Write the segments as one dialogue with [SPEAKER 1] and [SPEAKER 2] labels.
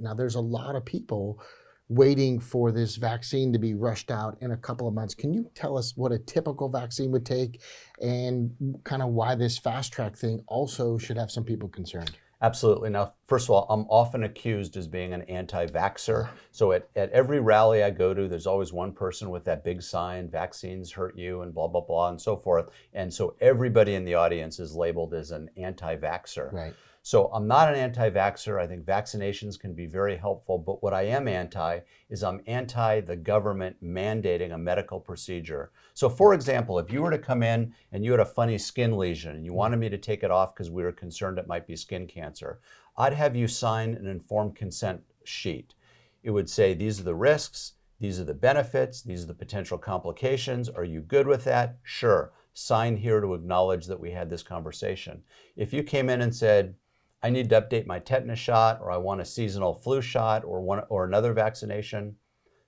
[SPEAKER 1] Now, there's a lot of people waiting for this vaccine to be rushed out in a couple of months. Can you tell us what a typical vaccine would take and kind of why this fast track thing also should have some people concerned?
[SPEAKER 2] Absolutely. Now, first of all, I'm often accused as being an anti-vaxxer. So at every rally I go to, there's always one person with that big sign, vaccines hurt you and blah, blah, blah, and so forth. And so everybody in the audience is labeled as an anti-vaxxer.
[SPEAKER 1] Right.
[SPEAKER 2] So I'm not an anti-vaxxer. I think vaccinations can be very helpful, but what I am anti is I'm anti the government mandating a medical procedure. So for example, if you were to come in and you had a funny skin lesion and you wanted me to take it off because we were concerned it might be skin cancer, I'd have you sign an informed consent sheet. It would say, these are the risks, these are the benefits, these are the potential complications. Are you good with that? Sure. Sign here to acknowledge that we had this conversation. If you came in and said, I need to update my tetanus shot, or I want a seasonal flu shot, or another vaccination,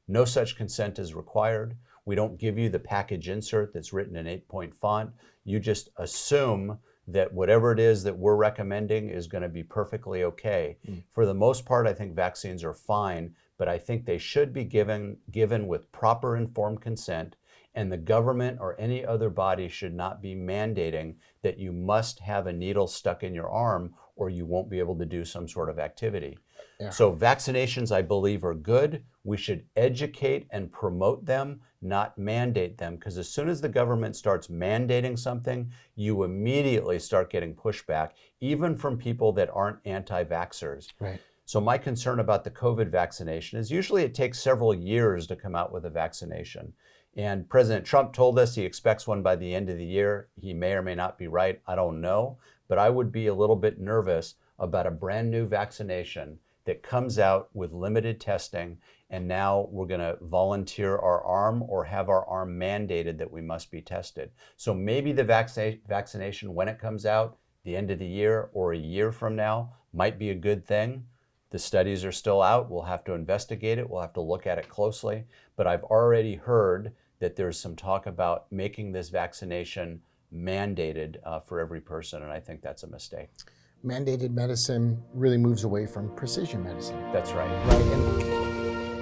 [SPEAKER 2] no such consent is required. We don't give you the package insert that's written in 8-point font. You just assume that whatever it is that we're recommending is going to be perfectly okay. For the most part, I think vaccines are fine, but I think they should be given with proper informed consent, and the government or any other body should not be mandating that you must have a needle stuck in your arm or you won't be able to do some sort of activity. Yeah. So vaccinations, I believe, are good. We should educate and promote them, not mandate them, because as soon as the government starts mandating something, you immediately start getting pushback, even from people that aren't anti-vaxxers.
[SPEAKER 1] Right.
[SPEAKER 2] So my concern about the COVID vaccination is usually it takes several years to come out with a vaccination. And President Trump told us he expects one by the end of the year. He may or may not be right, I don't know. But I would be a little bit nervous about a brand new vaccination that comes out with limited testing, and now we're going to volunteer our arm or have our arm mandated that we must be tested. So maybe the vaccination, when it comes out, the end of the year or a year from now, might be a good thing. The studies are still out. We'll have to investigate it. We'll have to look at it closely. But I've already heard that there's some talk about making this vaccination mandated for every person, and I think that's a mistake.
[SPEAKER 1] Mandated medicine really moves away from precision medicine.
[SPEAKER 2] That's right.
[SPEAKER 1] Right. And